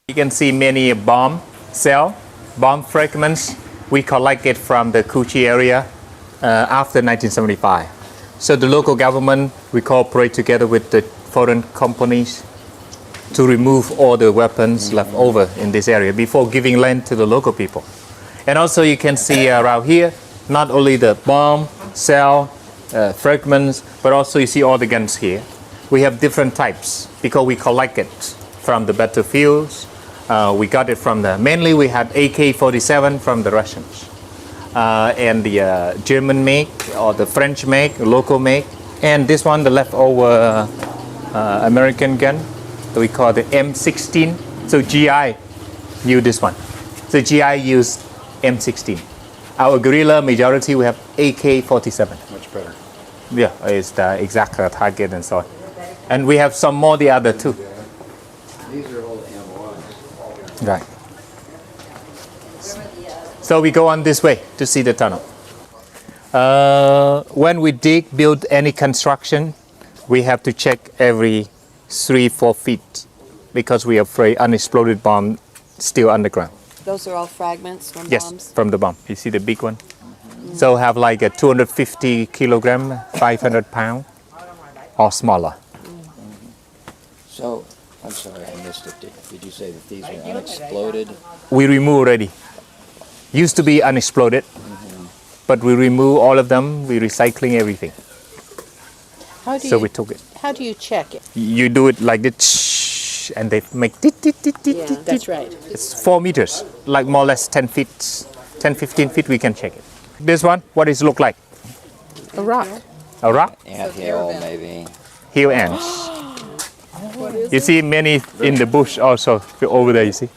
You can see many bomb fragments. We collected from the Kuchi area after 1975. So the local government, we cooperate together with the foreign companies to remove all the weapons left over in this area before giving land to the local people. And also you can see around here, not only the bomb, cell, fragments, but also you see all the guns here. We have different types because we collect it from the battlefields. We got it from mainly we had AK-47 from the Russians. And the German make or the French make, local make. And this one, the leftover American gun, we call the M16. So GI use this one. So GI used M16. Our guerrilla majority, we have AK-47. Much better. Yeah, it's the exact target and so on. And we have some more the other too. These are old M1s. Right. So we go on this way to see the tunnel. When we build any construction, we have to check every 3-4 feet because we are afraid unexploded bomb still underground. Those are all fragments from Yes, bombs? from the bomb. You see the big one? So have like a 250 kilogram, 500 pound or smaller. So, I'm sorry, I missed it. Did you say that these are unexploded? We remove already. Used to be unexploded, but we remove all of them. We're recycling everything. So we took it. How do you check it? You do it like this, and they make tit, tit, tit, tit, tit, That's tit. right. It's 4 meters, like more or less 10 feet, 10, 15 feet, we can check it. This one, what does it look like? A rock. A rock? Anthill, maybe. Hill ants. You see many in the bush also over there, you see.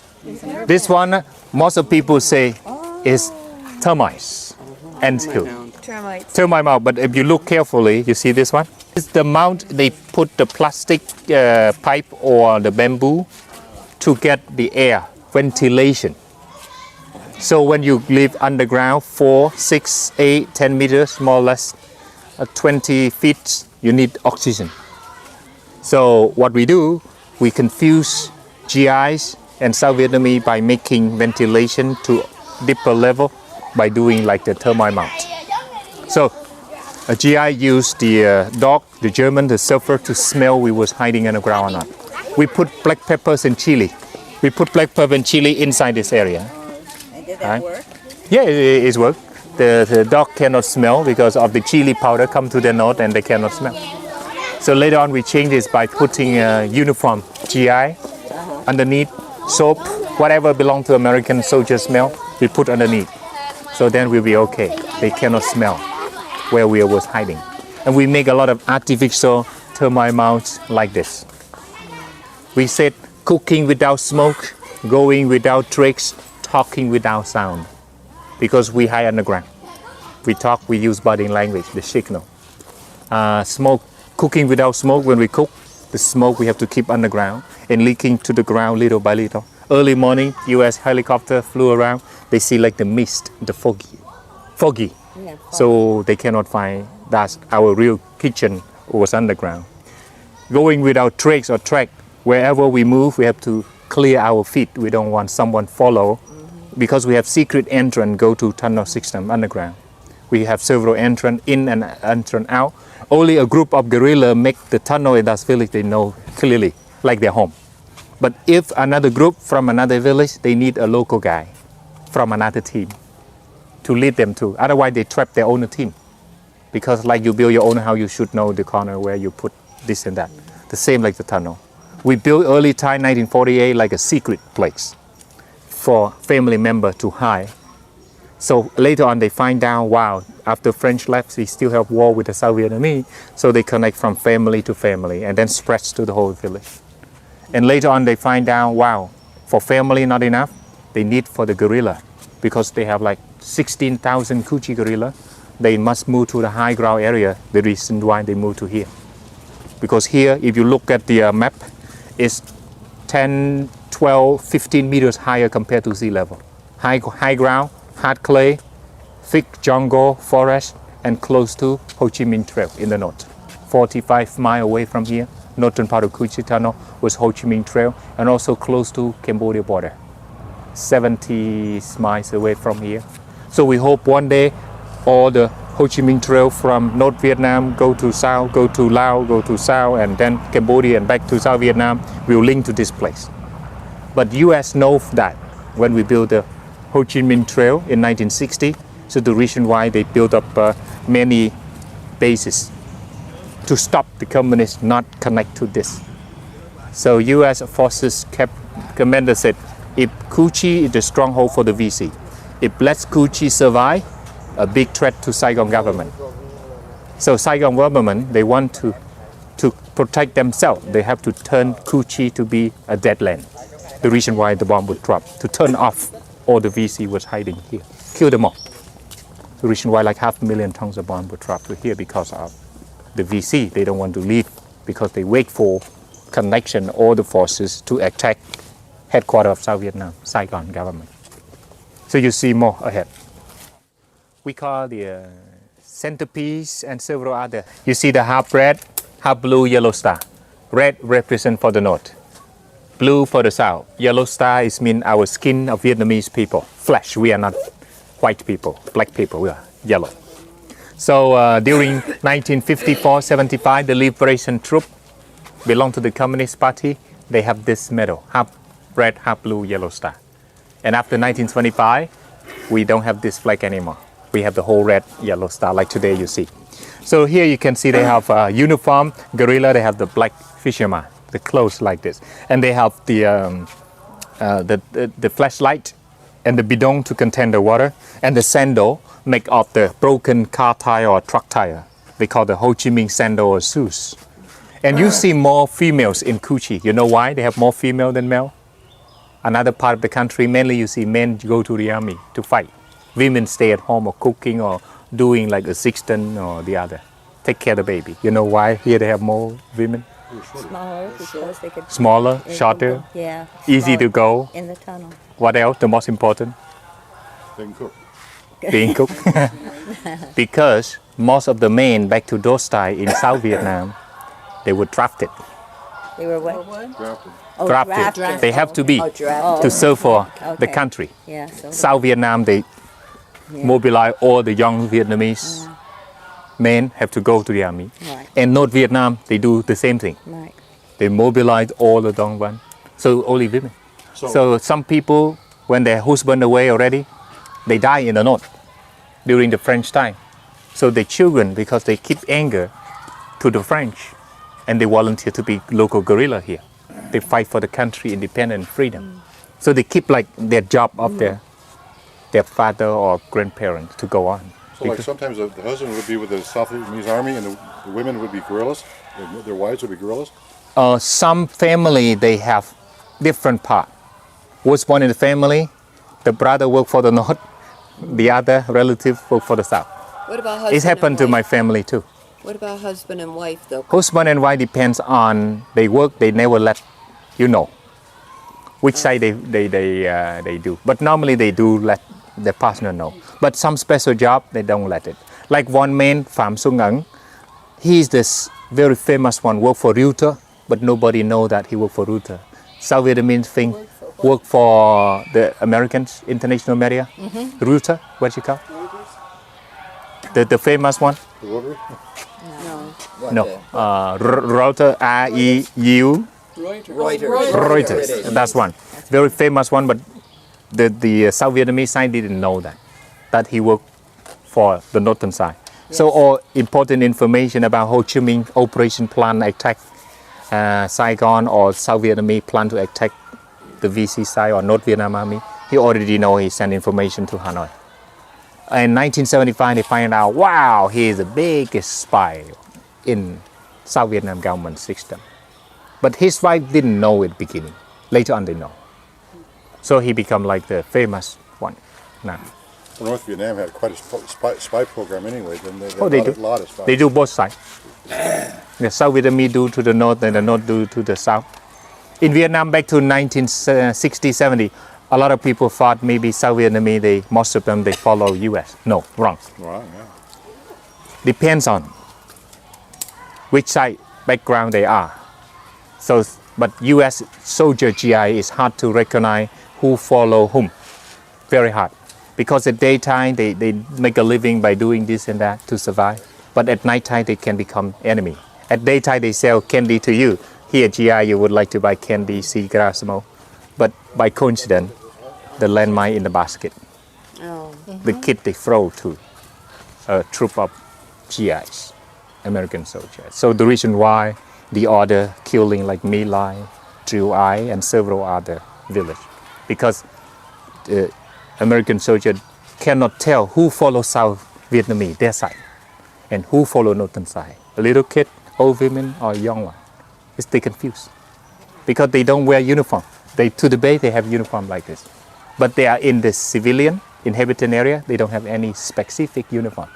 This one, most of people say is termites, ant hill. Termites. Termite mound, but if you look carefully, you see this one? It's the mount they put the plastic pipe or the bamboo to get the air, ventilation. So when you live underground 4, 6, 8, 10 meters, more or less 20 feet, you need oxygen. So what we do, we confuse GIs and South Vietnamese by making ventilation to deeper level by doing like the termite mount. So a GI used the dog, the German, the surfer to smell we was hiding in the ground or not. We put black peppers and chili. We put black pepper and chili inside this area. And did that work? Yeah, it worked. The dog cannot smell because of the chili powder come to their nose and they cannot smell. So later on we change this by putting a uniform GI underneath, soap, whatever belong to American soldier smell, we put underneath. So then we'll be okay. They cannot smell where we was hiding. And we make a lot of artificial termite mounds like this. We said cooking without smoke, going without tricks, talking without sound. Because we hide underground. We talk, we use body language, the signal. Cooking without smoke, when we cook, the smoke we have to keep underground and leaking to the ground little by little. Early morning, US helicopter flew around, they see like the mist, the foggy. Yeah. So they cannot find that our real kitchen was underground. Going without tracks or track, wherever we move, we have to clear our feet. We don't want someone follow because we have secret entrance go to tunnel system underground. We have several entrance in and entrance out. Only a group of guerrilla make the tunnel in that village, they know clearly, like their home. But if another group from another village, they need a local guy from another team to lead them to. Otherwise, they trap their own team. Because like you build your own house, you should know the corner where you put this and that. The same like the tunnel. We built early time, 1948, like a secret place for family member to hide. So later on, they find out, wow, after French left, we still have war with the South Vietnamese. So they connect from family to family and then spreads to the whole village. And later on, they find out, wow, for family not enough, they need for the guerrilla. Because they have like 16,000 Kuchi guerrilla, they must move to the high ground area. The reason why they move to here. Because here, if you look at the map, it's 10, 12, 15 meters higher compared to sea level. High ground, hard clay, thick jungle, forest, and close to Ho Chi Minh Trail in the north. 45 miles away from here, northern part of Cu Chi Tunnel was Ho Chi Minh Trail, and also close to Cambodia border, 70 miles away from here. So we hope one day all the Ho Chi Minh Trail from North Vietnam go to South, go to Laos, go to South, and then Cambodia and back to South Vietnam will link to this place. But US knows that when we built the Ho Chi Minh Trail in 1960, so the reason why they built up many bases to stop the communists not connect to this. So US forces kept, commander said, if Cu Chi is the stronghold for the VC, if let Cu Chi survive, a big threat to Saigon government. So Saigon government, they want to protect themselves. They have to turn Cu Chi to be a dead land. The reason why the bomb would drop, to turn off all the VC was hiding here, kill them all. The reason why like 500,000 tons of bomb would drop to here because of the VC. They don't want to leave because they wait for connection, all the forces to attack headquarters of South Vietnam, Saigon government. So you see more ahead. We call the centerpiece and several other. You see the half red, half blue, yellow star. Red represent for the north, blue for the south. Yellow star is mean our skin of Vietnamese people. Flesh, we are not white people, black people, we are yellow. So during 1954-75, the liberation troop belong to the Communist Party. They have this medal, half red, half blue, yellow star. And after 1925, we don't have this flag anymore. We have the whole red, yellow star like today you see. So here you can see they have uniform, guerrilla, they have the black fisherman, the clothes like this. And they have the flashlight and the bidon to contain the water, and the sandal make of the broken car tire or truck tire. They call the Ho Chi Minh sandal or shoes. And you see more females in Cu Chi. You know why they have more female than male? Another part of the country, mainly you see men go to the army to fight. Women stay at home or cooking or doing like assistant or the other. Take care of the baby. You know why here they have more women? Smaller because they could. Smaller, they shorter, could go- Yeah. easy to smaller go. in the tunnel. What else? The most important? They can cook. Being cooked. Because most of the men back to those time in South Vietnam, they were drafted. They were what? Drafted. Oh, Drafted. They have to be Oh, drafted. to serve for the Okay. country. Yeah. So South Vietnam, they mobilize all the young Vietnamese men have to go to the army. Right. And North Vietnam, they do the same thing. Right. They mobilize all the young ones. So only women. So some people, when their husband away already, they die in the north during the French time. So the children, because they keep anger to the French, and they volunteer to be local guerrilla here. They fight for the country, independence, freedom. So they keep like their job of their father or grandparents to go on. So like sometimes the husband would be with the South Vietnamese army and the women would be guerrillas? Their wives would be guerrillas? Some family, they have different part. Was one in the family, the brother work for the north, the other relative work for the south. What about husband It happened to and my wife? family too. What about husband and wife though? Husband and wife depends on they work. They never let you know which side they do. But normally they do let the partner know. But some special job they don't let it. Like one man, Phạm Xuân Ấn, he's this very famous one. Work for Reuters, but nobody know that he work for Reuters. South Vietnamese thing work for the Americans, international media. Reuters, what you call? The famous one. The Rotary? No, Reuters, R-E-U, Reuters. That's one. Very famous one, but the South Vietnamese side didn't know that he worked for the northern side. So all important information about Ho Chi Minh operation plan attack Saigon or South Vietnamese plan to attack the VC side or North Vietnam army, he already know. He sent information to Hanoi. In 1975, they find out, wow, he is the biggest spy in South Vietnam government system. But his wife didn't know at the beginning. Later on, they know. So he become like the famous one now. Well, North Vietnam had quite a spy program anyway. Then They do. A lot of spies. They do both sides. The South Vietnamese do to the north and the north do to the south. In Vietnam, back to 1960-70, a lot of people thought maybe South Vietnamese, most of them, they follow U.S. No, wrong. Wow, yeah. Depends on which side background they are. So, but U.S. soldier GI is hard to recognize who follow whom. Very hard. Because at daytime, they make a living by doing this and that to survive. But at nighttime, they can become enemy. At daytime, they sell candy to you. Here, GI, you would like to buy candy, cigar, smoke. But by coincidence, the landmine in the basket. Oh. The kid they throw to a troop of GIs, American soldiers. So the reason why the order killing like My Lai, Trieu Ai, and several other villages, because the American soldier cannot tell who follows South Vietnamese, their side, and who follow Northern side. A little kid, old women, or young one. They confused because they don't wear uniform. To the base, they have uniform like this. But they are in the civilian inhabited area, they don't have any specific uniform.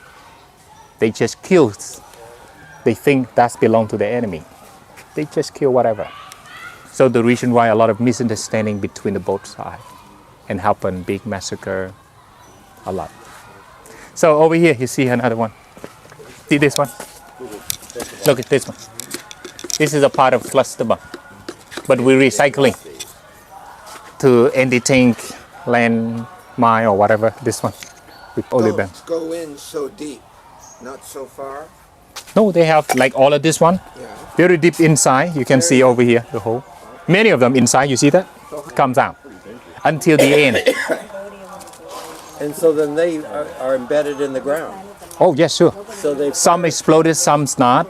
They just kill. They think that belongs to the enemy. They just kill whatever. So the reason why a lot of misunderstanding between the both sides and happen big massacre a lot. So over here you see another one. See this one? Look at this one. This is a part of cluster bomb. But we're recycling to anti-tank land mine or whatever. This one with polyban. Go in so deep, not so far. No, they have like all of this one. Yeah. Very deep inside. You can see over here the hole. Many of them inside. You see that? Comes out until the end. And so then they are embedded in the ground. Oh yes, sure. So they Some exploded, some not.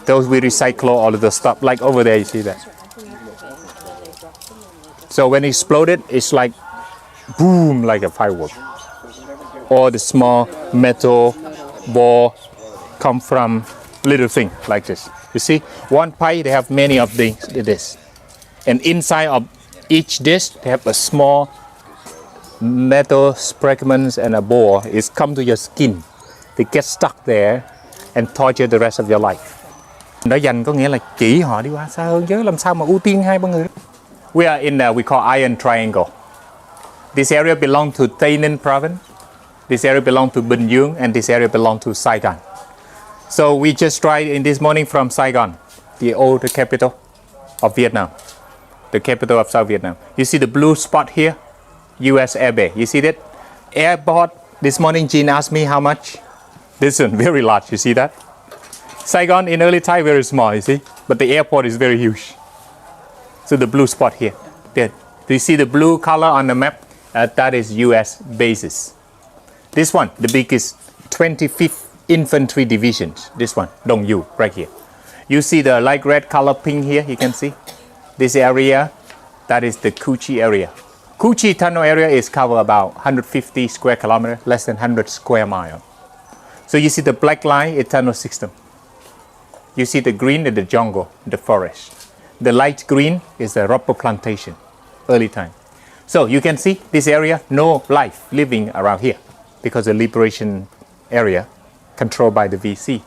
Those we recycle all of the stuff. Like over there, you see that. So when it exploded, it's like boom, like a firework. Or the small metal ball come from little thing like this. You see, one pipe they have many of this, and inside of each dish they have a small metal fragments and a ball. It's come to your skin. They get stuck there and torture the rest of your life. Nó dành có nghĩa là chỉ họ đi qua xa hơn chứ làm sao mà ưu tiên hai ba người. We are in we call Iron Triangle. This area belongs to Tây Ninh province. This area belongs to Bình Dương, and this area belongs to Saigon. So we just tried in this morning from Saigon, the old capital of Vietnam, the capital of South Vietnam. You see the blue spot here, U.S. Air Base. You see that? Airport, this morning Jean asked me how much. This one, very large, you see that? Saigon in early time, very small, you see? But the airport is very huge. So the blue spot here, there. Do you see the blue color on the map? That is U.S. bases. This one, the biggest 25th Infantry Division. This one, Dong Yu, right here. You see the light red color pink here, you can see. This area, that is the Cu Chi area. Cu Chi tunnel area is covered about 150 square kilometers, less than 100 square miles. So you see the black line is tunnel system. You see the green is the jungle, the forest. The light green is the rubber plantation, early time. So you can see this area, no life living around here because the liberation area controlled by the VC,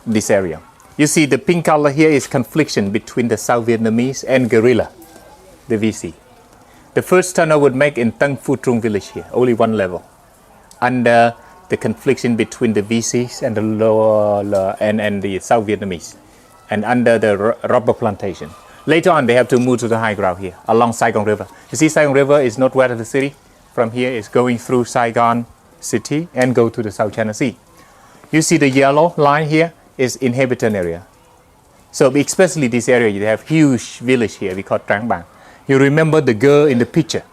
this area. You see the pink color here is confliction between the South Vietnamese and guerrilla, the VC. The first tunnel would make in Tân Phu Trung village here, only one level. Under the confliction between the VCs and the lower and the South Vietnamese, and under the rubber plantation. Later on, they have to move to the high ground here, along Saigon River. You see, Saigon River is northwest of the city. From here, it's going through Saigon city and go to the South China Sea. You see the yellow line here is inhabited area. So especially this area, you have huge village here, we call Trang Bang. You remember the girl in the picture?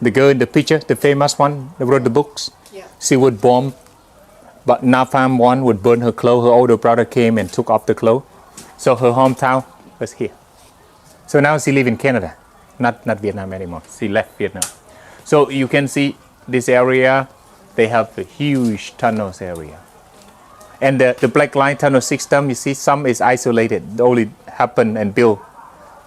The girl in the picture, the famous one that wrote the books? Yeah. She would bomb, but Napalm one would burn her clothes. Her older brother came and took off the clothes. So her hometown was here. So now she lives in Canada, not Vietnam anymore. She left Vietnam. So you can see this area, they have a huge tunnels area. And the black line tunnel system, you see some is isolated, only happen and built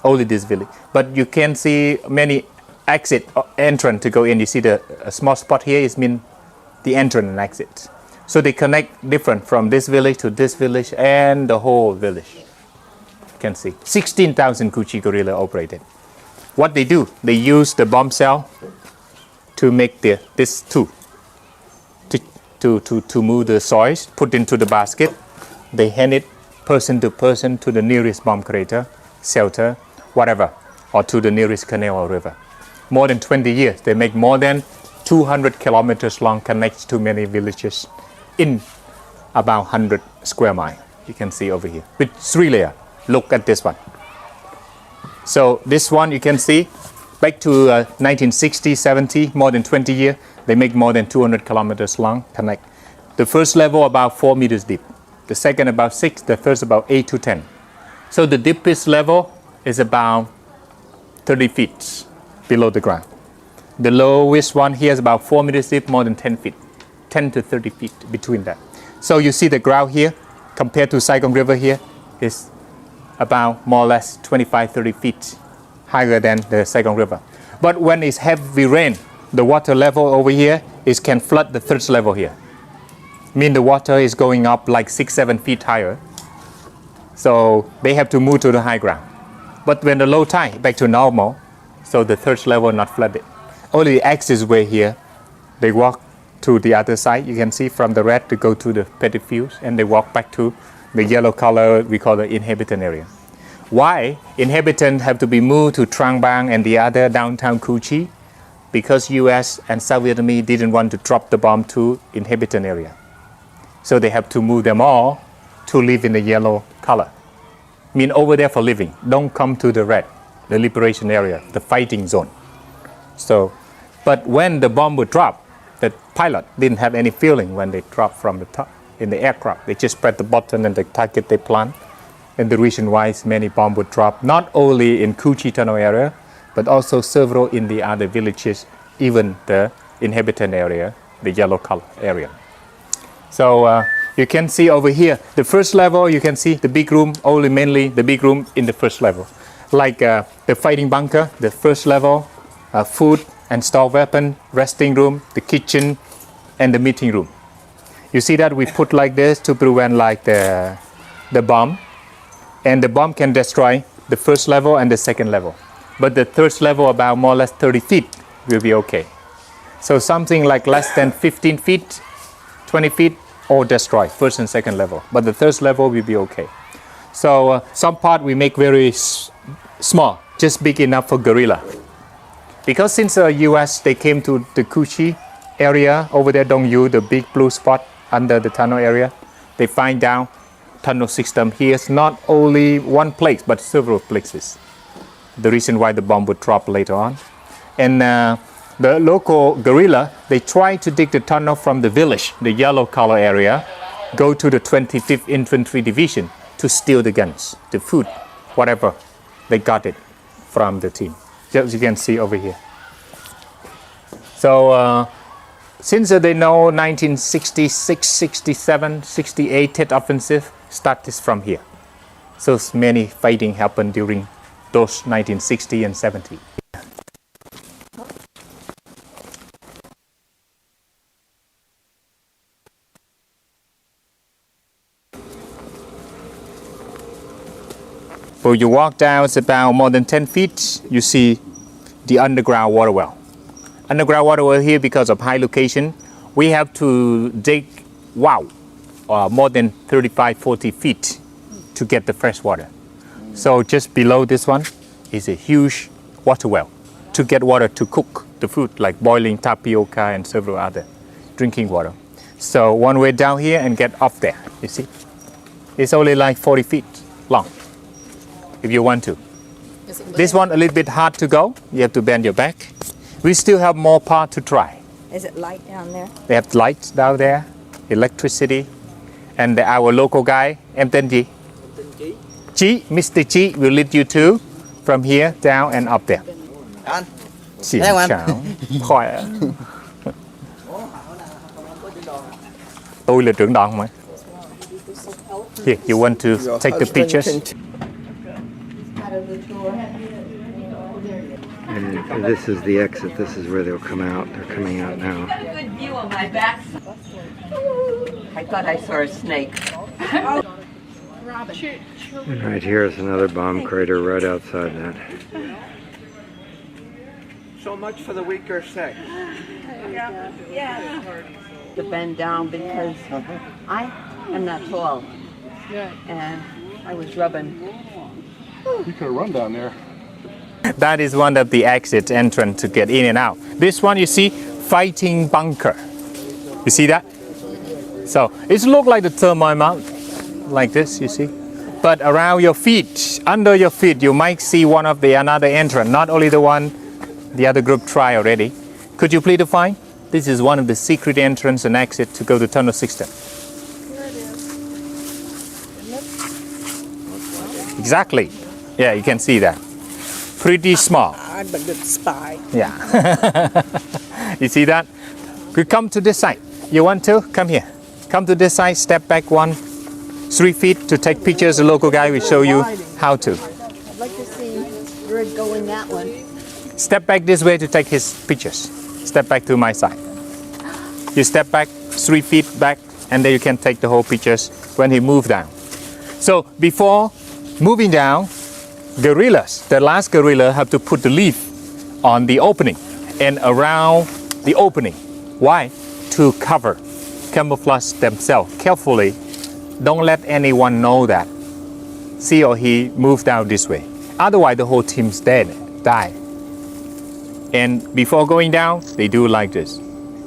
only this village. But you can see many exit entrance to go in. You see the small spot here is mean the entrance and exit. So they connect different from this village to this village and the whole village. You can see 16,000 Cu Chi guerrilla operated. What they do, they use the bomb cell to make this tool to move the soil, put into the basket. They hand it person to person to the nearest bomb crater, shelter, whatever, or to the nearest canal or river. More than 20 years, they make more than 200 kilometers long, connects to many villages in about 100 square miles. You can see over here with 3 layers. Look at this one. So this one you can see back to 1960, 70, more than 20 years, they make more than 200 kilometers long, connect. The first level about 4 meters deep, the second about 6, the third about 8 to 10. So the deepest level is about 30 feet below the ground. The lowest one here is about 4 meters deep, more than 10 feet, 10 to 30 feet between that. So you see the ground here compared to Saigon River here is about more or less 25, 30 feet higher than the Saigon River. But when it's heavy rain, the water level over here can flood the third level here. Mean the water is going up like 6, 7 feet higher. So they have to move to the high ground. But when the low tide back to normal, so the third level not flooded. Only the access way here, they walk to the other side. You can see from the red to go to the petty fields, and they walk back to the yellow color we call the inhabitant area. Why inhabitants have to be moved to Trang Bang and the other downtown Cu Chi? Because US and South Vietnamese didn't want to drop the bomb to inhabitant area. So they have to move them all to live in the yellow color. Mean over there for living. Don't come to the red, the liberation area, the fighting zone. So, but when the bomb would drop, the pilot didn't have any feeling when they dropped from the top in the aircraft. They just press the button and the target they plant. And the reason why many bombs would drop, not only in Cu Chi Tunnel area, but also several in the other villages, even the inhabitant area, the yellow color area. So you can see over here, the first level, you can see the big room, only mainly the big room in the first level. Like the fighting bunker, the first level, food and store weapon, resting room, the kitchen, and the meeting room. You see that we put like this to prevent like the bomb. And the bomb can destroy the first level and the second level. But the third level, about more or less 30 feet, will be okay. So something like less than 15 feet, 20 feet, all destroy, first and second level. But the third level will be okay. So some part we make very small, just big enough for guerrilla. Because since the US, they came to the Cu Chi area, over there, Dong Yu, the big blue spot under the tunnel area, they find down tunnel system here is not only one place, but several places. The reason why the bomb would drop later on. And the local guerrilla, they try to dig the tunnel from the village, the yellow color area, go to the 25th Infantry Division to steal the guns, the food, whatever. They got it from the team, as you can see over here. So since they know 1966, 67, 68 Tet Offensive started from here. So many fighting happened during those 1960 and 70. So you walk down, it's about more than 10 feet, you see the underground water well. Underground water well here, because of high location, we have to dig more than 35, 40 feet to get the fresh water. So just below this one is a huge water well to get water to cook the food, like boiling tapioca and several other drinking water. So one way down here and get up there, you see. It's only like 40 feet long, if you want to. This one a little bit hard to go, you have to bend your back. We still have more part to try. Is it light down there? They have lights down there, electricity, and our local guy, em tên gì? Chi, Mr. Chi will lead you to from here down and up there. Anh. Xin Chào anh. chào. Khỏe. Tôi là trưởng đoàn mà. Here, you want to take the pictures? And this is the exit. This is where they'll come out. They're coming out now. Good view of my back. I thought I saw a snake. And right here is another bomb crater right outside that. So much for the weaker sex. To bend down because I am not tall. and I was rubbing. You could have run down there. That is one of the exit entrance to get in and out. This one you see, fighting bunker. You see that? So it looks like the thermal mount, like this, you see. But around your feet, under your feet, you might see one of the another entrance, not only the one the other group tried already. Could you please define? This is one of the secret entrance and exit to go to tunnel system. Exactly. Yeah, you can see that. Pretty small. I'm a good spy. Yeah. You see that? We come to this side. You want to? Come here. Come to this side, step back 3 feet to take pictures. The local guy will show you how to. I'd like to see Bird go in that one. Step back this way to take his pictures. Step back to my side. You step back 3 feet back and then you can take the whole pictures when he moves down. So before moving down, gorillas, the last gorilla have to put the leaf on the opening and around the opening. Why? To cover, camouflage themselves carefully. Don't let anyone know that she or he moved down this way. Otherwise the whole team's dead, die. And before going down, they do like this.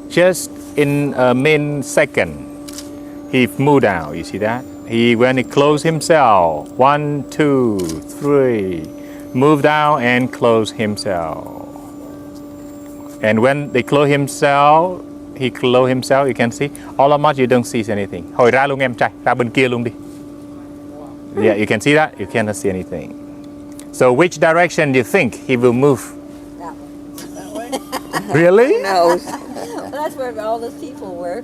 Just in a millisecond, he moved down, you see that? When he closed himself, 1, 2, 3, move down and close himself. And when they close himself, he close himself, you can see. All of much you don't see anything. Hồi ra luôn em trai, ra bên kia luôn đi. Yeah, you can see that? You cannot see anything. So which direction do you think he will move? Really? Well, that's where all those people were.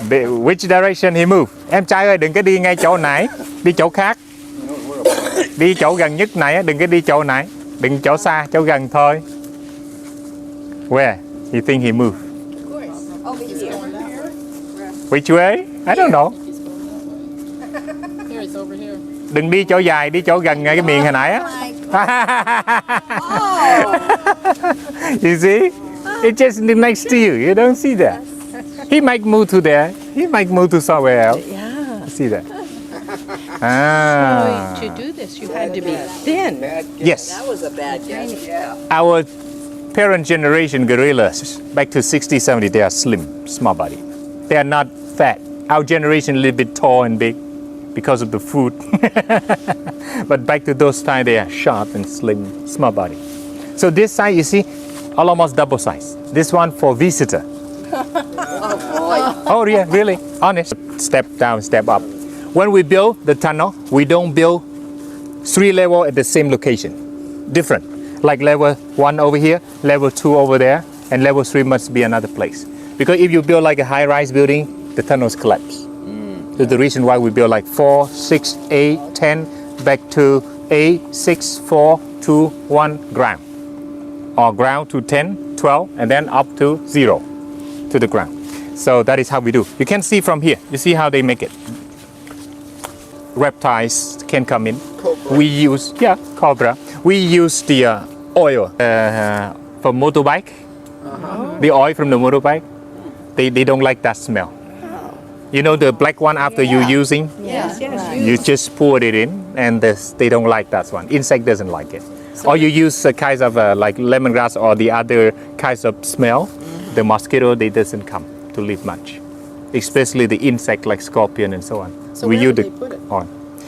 Which direction he move? Em trai ơi, đừng có đi ngay chỗ này, đi chỗ khác. Đi chỗ gần nhất này, đừng có đi chỗ này. Đừng chỗ xa, chỗ gần thôi. Where you think he moved? Over here. Which way? I don't know. Here, it's over here. Đừng đi chỗ dài, đi chỗ gần ngay cái miệng hồi nãy á. You see? It's just next to you. You don't see that. He might move to there. He might move to somewhere else. Yeah. See that? Ah. To do this, you had to be thin. Yes. That was a bad guess. Yeah. Our parent generation gorillas, back to 60, 70, they are slim, small body. They are not fat. Our generation a little bit tall and big because of the food. But back to those times, they are short and slim, small body. So this side, you see, almost double size. This one for visitor. Oh yeah, really? Honest. Step down, step up. When we build the tunnel, we don't build 3 levels at the same location. Different. Like level 1 over here, level 2 over there, and level 3 must be another place. Because if you build like a high-rise building, the tunnels collapse. That's the reason why we build like 4, 6, 8, 10, back to 8, 6, 4, 2, 1, ground. Or ground to 10, 12, and then up to 0 to the ground. So that is how we do. You can see from here. You see how they make it. Reptiles can come in. We use, cobra. We use the oil from motorbike. The oil from the motorbike. They don't like that smell. You know the black one after you using? Yes. You just pour it in and they don't like that one. Insect doesn't like it. Or you use a kind of like lemongrass or the other kinds of smell. The mosquito, they doesn't come to live much. Especially the insect like scorpion and so on. So we where use do the they put it? on.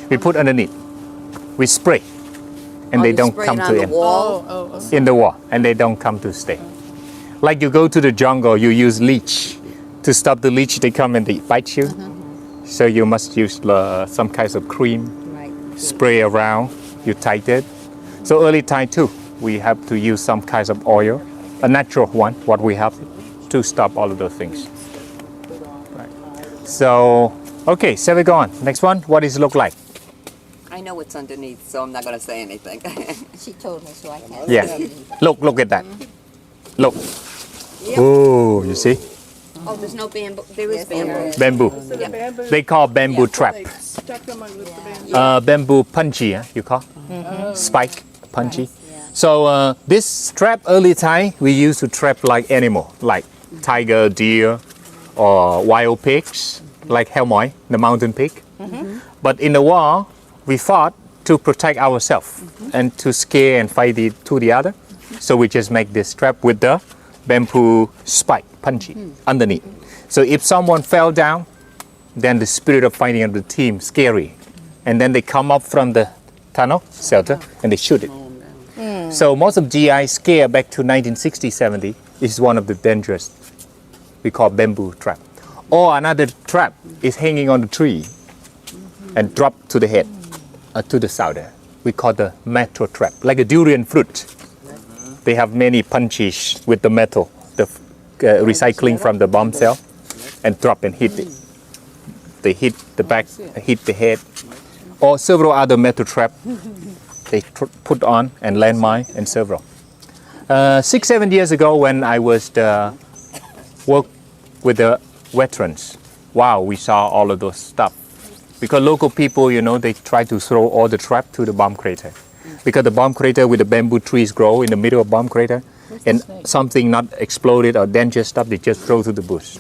We put underneath. We spray. And they don't come to in. In the wall. And they don't come to stay. Like you go to the jungle, you use leech. To stop the leech, they come and they bite you. So you must use some kinds of cream. Right. Spray around. You tighten it. So early time too, we have to use some kinds of oil. A natural one, what we have to stop all of those things. Right. So, okay, so we go on. Next one, what does it look like? I know what's underneath, so I'm not going to say anything. She told me, so I can't. Yeah. Look at that. Look. Oh, you see? Oh, there's no bamboo. There is Yes, bamboo. Bamboo. They call bamboo trap. Stuck them with the bamboo. Bamboo punchy, you call? Spike punchy. So this trap early time we used to trap like animal, like tiger, deer, or wild pigs. like Helmoy, the mountain peak. But in the war, we fought to protect ourselves and to scare and fight the other. So we just make this trap with the bamboo spike, punchy, underneath. So if someone fell down, then the spirit of fighting of the team, scary. And then they come up from the tunnel, shelter, and they shoot it. So most of GI scare back to 1960, 70 is one of the dangerous, we call bamboo trap. Or another trap is hanging on the tree and drop to the head, to the shoulder. We call the metal trap, like a durian fruit. They have many punches with the metal, the recycling from the bomb cell, and drop and hit it. They hit the back, hit the head, or several other metal trap they put on and landmine and several. 6-7 years ago when I was work with the veterans, wow, we saw all of those stuff. Because local people, you know, they try to throw all the trap to the bomb crater. Because the bomb crater with the bamboo trees grow in the middle of bomb crater, and something not exploded or dangerous stuff, they just throw to the bush.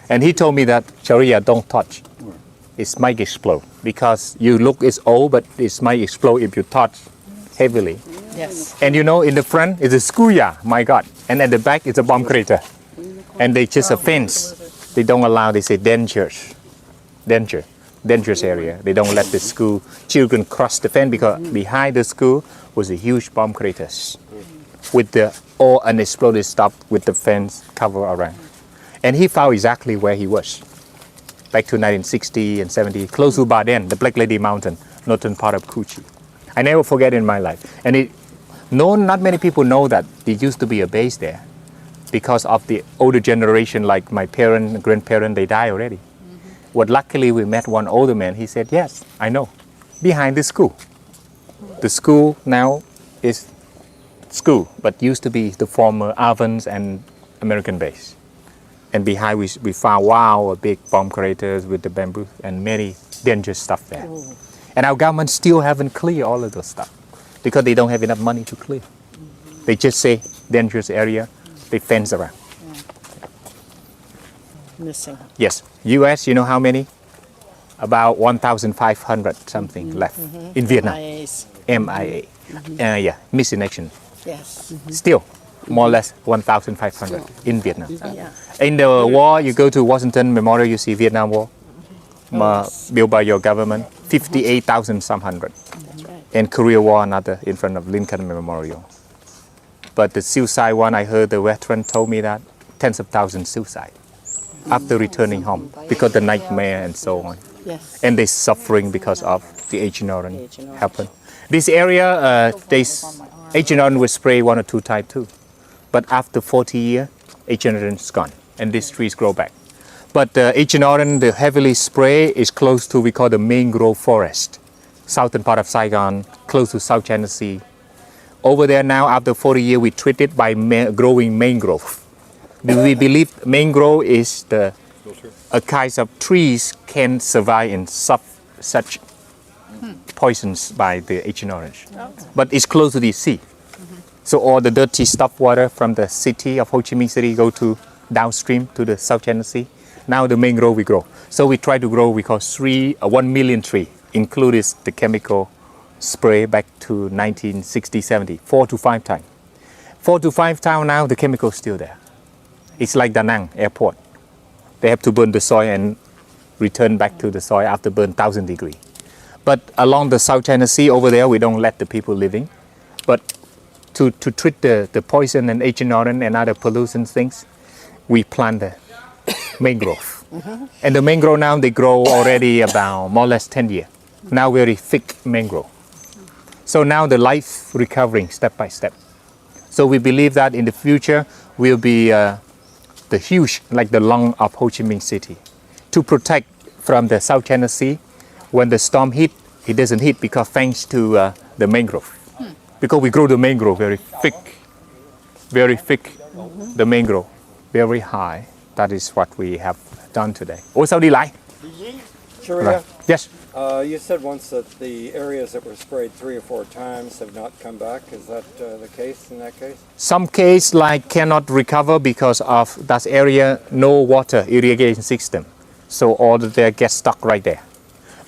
And he told me that, Sharia, don't touch. It might explode. Because you look, it's old, but it might explode if you touch heavily. Yes. And you know, in the front is a schoolyard, my God. And at the back is a bomb crater. And they just a fence. They don't allow, they say dangerous area. They don't let the school children cross the fence because behind the school was a huge bomb craters with the all unexploded stuff with the fence cover around. And he found exactly where he was. Back to 1960 and 70, close to Baden, the Black Lady Mountain, northern part of Kuchi. I never forget in my life. And not many people know that there used to be a base there because of the older generation, like my parent, grandparent, they died already. But luckily we met one older man. He said, yes, I know, behind the school. The school now is school, but used to be the former Avans and American base. And behind we found, wow, a big bomb craters with the bamboo and many dangerous stuff there. And our government still haven't cleared all of those stuff because they don't have enough money to clear. They just say dangerous area, they fence around. Missing. Yes, US, you know how many? About 1,500 something left in Vietnam. MIAs. MIA. Yeah, missing action. Yes. Still, more or less 1,500 in Vietnam. Yeah. In the war, you go to Washington Memorial, you see Vietnam War, built by your government, 58,000 some hundred. That's right. And Korea War, another in front of Lincoln Memorial. But the suicide one, I heard the veteran told me that tens of thousands suicide after returning home because the nightmare and so on. Yes. And they suffering because of the Agent Orange happen. This area, Agent Orange was sprayed 1 or 2 times too. But after 40 years, Agent Orange is gone and these trees grow back. But Agent Orange, the heavily spray is close to, we call the mangrove forest, southern part of Saigon, close to South China Sea. Over there now, after 40 years, we treat it by growing mangrove. We believe mangrove is a kind of trees can survive in such poisons by the Agent Orange. But it's close to the sea. So all the dirty stuff water from the city of Ho Chi Minh City go to downstream to the South China Sea. Now the mangrove we grow. So we try to grow, we call 1 million tree, included the chemical spray back to 1960, 70, 4 to 5 times. 4 to 5 times now, the chemical is still there. It's like Da Nang airport. They have to burn the soil and return back to the soil after burn 1,000 degrees. But along the South China Sea over there, we don't let the people living. But to treat the poison and Agent Orange and other pollution things, we plant the mangrove. And the mangrove now, they grow already about more or less 10 years. Now very thick mangrove. So now the life recovering step by step. So we believe that in the future will be the huge, like the lung of Ho Chi Minh City. To protect from the South China Sea, when the storm hit, it doesn't hit because thanks to the mangrove. Because we grow the mangrove very thick, the mangrove, very high. That is what we have done today. Ủa sao đi lại? Sharia, Yes. you said once that the areas that were sprayed 3 or 4 times have not come back. Is that the case in that case? Some case like cannot recover because of that area no water irrigation system. So all of there get stuck right there.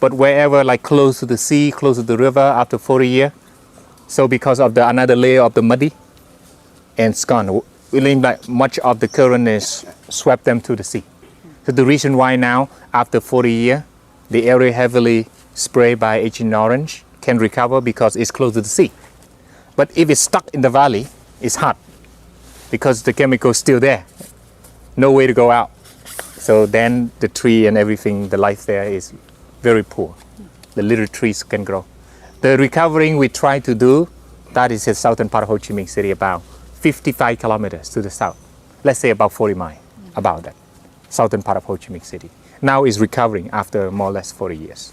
But wherever like close to the sea, close to the river after 40 years, so because of the another layer of the muddy, and it's gone. Like much of the current is swept them to the sea. So the reason why now, after 40 years, the area heavily sprayed by Agent Orange can recover because it's close to the sea. But if it's stuck in the valley, it's hard because the chemical is still there. No way to go out. So then the tree and everything, the life there is very poor. The little trees can grow. The recovering we try to do, that is the southern part of Ho Chi Minh City, about 55 kilometers to the south. Let's say about 40 miles, about that. Southern part of Ho Chi Minh City. Now is recovering after more or less 40 years.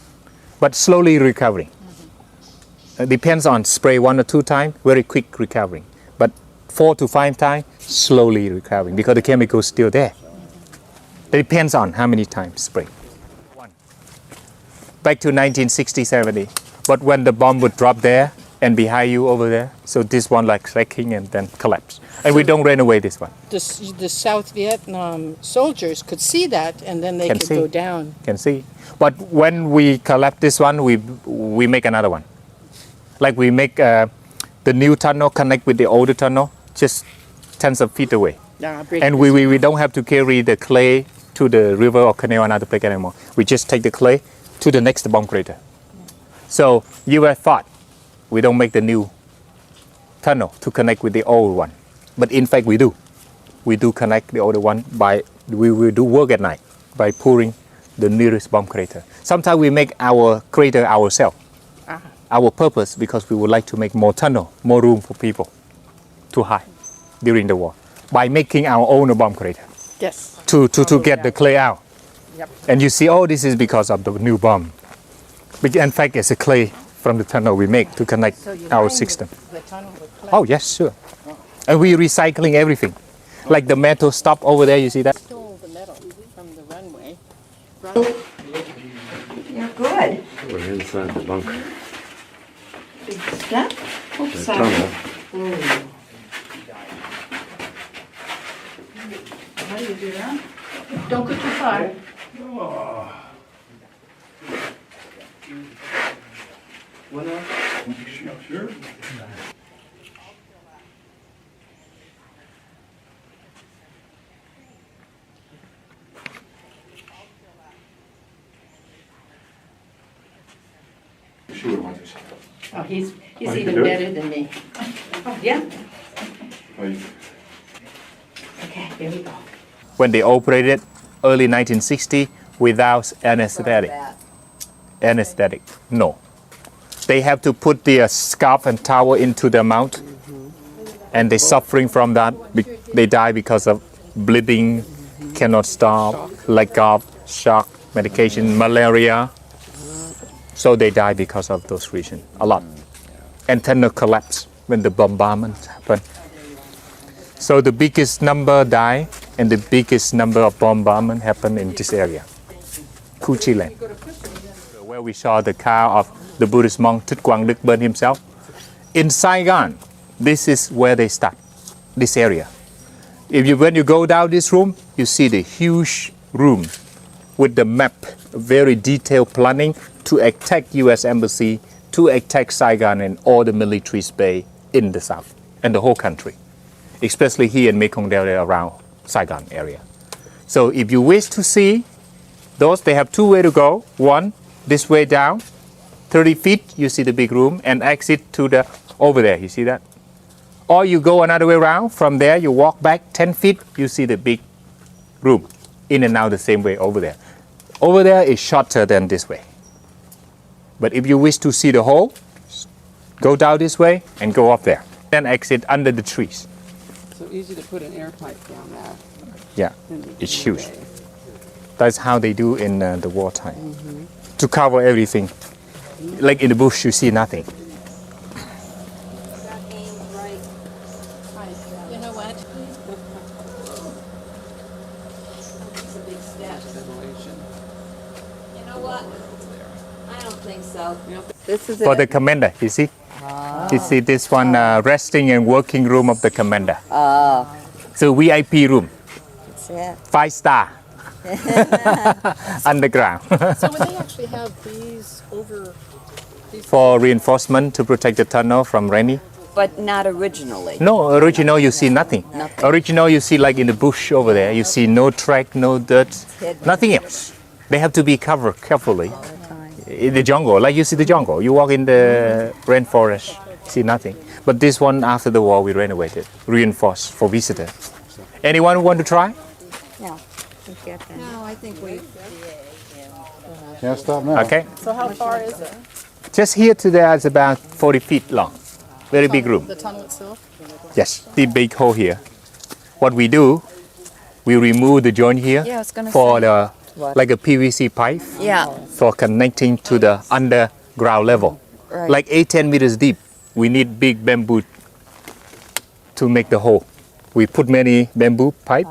But slowly recovering. Depends on spray 1 or 2 times, very quick recovering. But 4 to 5 times, slowly recovering because the chemical is still there. It depends on how many times spray. Back to 1960-70. But when the bomb would drop there and behind you over there, so this one like cracking and then collapse. And we don't run away this one. The South Vietnam soldiers could see that, and then they Can could see. go down. Can see. But when we collapse this one, we make another one. Like we make the new tunnel connect with the older tunnel, just tens of feet away. And we don't have to carry the clay to the river or canal another place anymore. We just take the clay to the next bomb crater. So you would have thought we don't make the new tunnel to connect with the old one. But in fact we do. We do connect the older one by, we will do work at night by pouring the nearest bomb crater. Sometimes we make our crater ourselves. Our purpose, because we would like to make more tunnel, more room for people to hide during the war. By making our own bomb crater. Yes. To get the clay out. Yep. And you see, oh, this is because of the new bomb. But in fact, it's a clay from the tunnel we make to connect our system. The tunnel with clay. Oh, yes, sure. And we're recycling everything. Like the metal stop over there, you see that? Stole the metal from the runway. You're good. We're inside the bunker. Big step. Oops, The sorry. tunnel. How do you do that? Don't go too far. Sure. She would want this. Oh, he's you can even do it? better than me. Oh, yeah. Like, Okay, here we go. When they operated early 1960 without anesthetic. Anesthetic, no. They have to put the scarf and towel into their mouth, and they're suffering from that. They die because of bleeding, cannot stop, lack of shock, medication, malaria. So they die because of those reasons, a lot. And tunnel collapse when the bombardment happened. So the biggest number die, and the biggest number of bombardment happened in this area, Cu Chi Land, where we saw the car of the Buddhist monk Thích Quang Đức burn himself. In Saigon, this is where they start, this area. When you go down this room, you see the huge room with the map, very detailed planning to attack U.S. Embassy, to attack Saigon and all the military base in the south and the whole country, especially here in Mekong Delta around Saigon area. So if you wish to see those, they have 2 ways to go. One, this way down, 30 feet, you see the big room, and exit to the, over there, you see that? Or you go another way around, from there you walk back 10 feet, you see the big room, in and out the same way over there. Over there is shorter than this way. But if you wish to see the whole, go down this way and go up there. Then exit under the trees. So easy to put an air pipe down there. Yeah, it's huge. That's how they do in the wartime. To cover everything. Like in the bush, you see nothing. You know what? You know what? I don't think so. This is For it. the commander, you see? You see this one resting and working room of the commander. So VIP room, That's it. 5 star. underground. So would they actually have these over these? For reinforcement to protect the tunnel from rainy. But not originally. No, original you see nothing. Nothing. Original you see like in the bush over there. You see no track, no dirt, nothing else. They have to be covered carefully. In the jungle, like you see the jungle. You walk in the rainforest, see nothing. But this one after the war we renovated, reinforced for visitors. Anyone who want to try? No, I think we. Can't stop now. Okay. So how far is it? Just here to there is about 40 feet long. Very big room. The tunnel itself? Yes, the big hole here. What we do, we remove the joint here Yeah, I was gonna for say. the What? like a PVC pipe Yeah. for connecting to the underground level. Right. Like 8-10 meters deep, we need big bamboo to make the hole. We put many bamboo pipe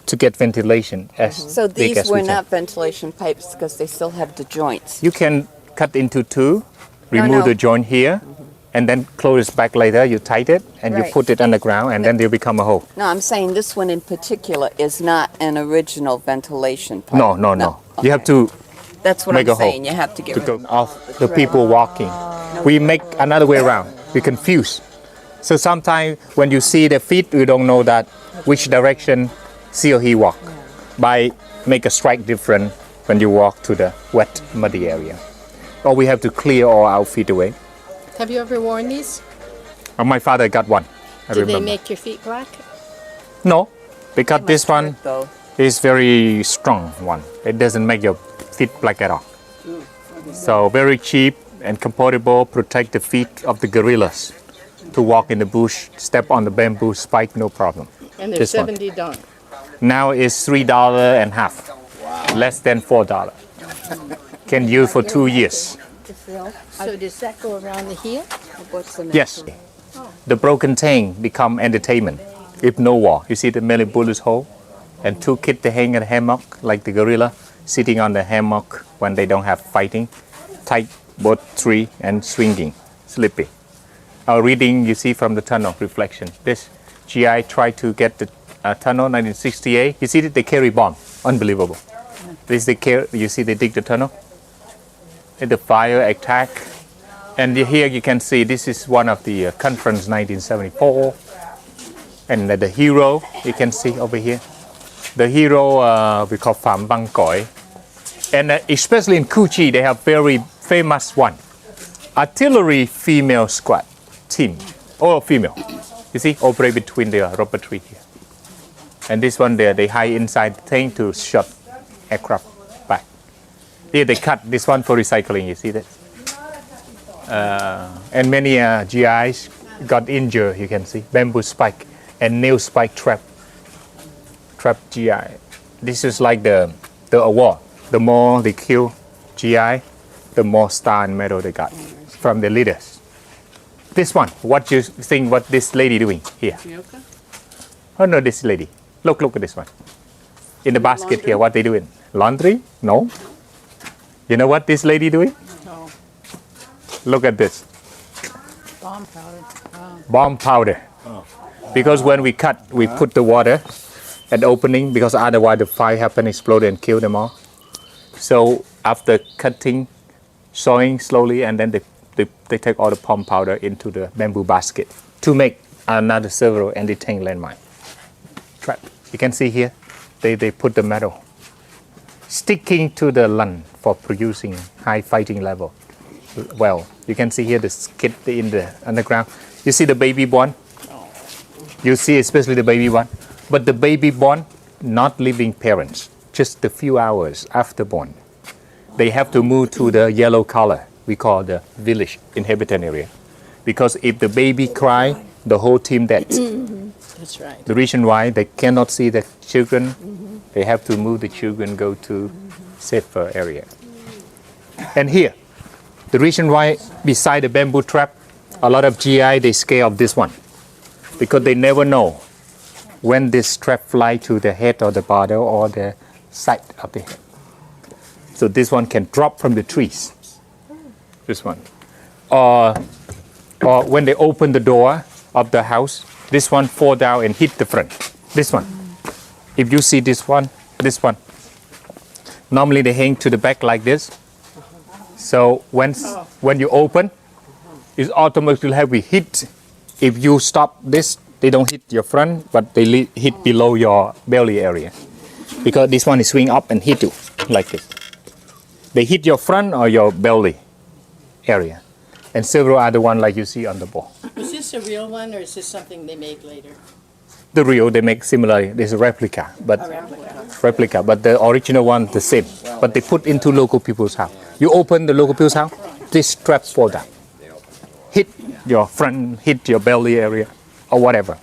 to get ventilation as So big these as were we can. not ventilation pipes because they still have the joints. You can cut into two, No, remove no. the joint here, and then close it back later. You tighten it and you Right. put it underground, and then they'll become a hole. No, I'm saying this one in particular is not an original ventilation pipe. No, no, no. You have Okay. to That's what make I'm a hole saying. You have to get to rid go of off the people walking. We make another way around. We confuse. So sometimes when you see the feet, you don't know that which direction she or he walk. By make a strike different when you walk to the wet, muddy area. Or we have to clear all our feet away. Have you ever worn these? My father got one. I Did they remember. make your feet black? No, because this one though. is very strong one. It doesn't make your feet black at all. So very cheap and comfortable, protect the feet of the gorillas to walk in the bush, step on the bamboo spike, no problem. And they're This one. 70 dong. Now it's $3 and half, less than $4. Can use for 2 years. So does that go around the heel? Yes. The broken tank become entertainment. If no war, you see the many bullets hole, and two kids they hang in a hammock like the gorilla, sitting on the hammock when they don't have fighting, tight both tree and swinging, sleepy. Our reading you see from the tunnel reflection. This GI tried to get the tunnel 1968. You see that they carry bomb, unbelievable. This they carry. You see they dig the tunnel. And the fire attack. And here you can see this is one of the conference 1974. And the hero you can see over here. The hero we call Pham Bang Koi. And especially in Kuchi they have very famous one. Artillery female squad team. All female. You see, operate between the rubber tree here. And this one there, they hide inside the tank to shot aircraft back. Here they cut this one for recycling, you see that? And many GIs got injured, you can see. Bamboo spike and nail spike trap GI. This is like the award. The more they kill GI, the more star and medal they got from the leaders. This one, what you think what this lady doing here? Yoka? Oh no, this lady. Look at this one. In the basket Laundry? here, what they doing? Laundry? No. You know what this lady doing? No. Look at this. Bomb powder. Wow. Bomb powder. Because when we cut, we put the water at the opening because otherwise the fire happen, explode and kill them all. So after cutting, sawing slowly, and then they take all the bomb powder into the bamboo basket to make another several anti-tank landmine trap. You can see here, they put the metal sticking to the land for producing high fighting level. Well, you can see here the skid in the underground. You see the baby born? You see especially the baby born. But the baby born, not living parents, just a few hours after born. They have to move to the yellow color, we call the village inhabitant area. Because if the baby cry, the whole team dead. That's right. The reason why they cannot see the children, they have to move the children, go to safer area. And here, the reason why beside the bamboo trap, a lot of GI, they scare of this one. Because they never know when this trap fly to the head or the body or the side of the head. So this one can drop from the trees. This one. Or when they open the door of the house, this one fall down and hit the front. This one. If you see this one, Normally they hang to the back like this. So when you open, it automatically have a hit. If you stop this, they don't hit your front, but they hit below your belly area. Because this one is swing up and hit you like this. They hit your front or your belly area. And several other ones like you see on the ball. Is this a real one or is this something they make later? The real they make similarly. There's a replica, but the original one the same. But they put into local people's house. You open the local people's house, this strap fall down. Hit your front, hit your belly area, or whatever.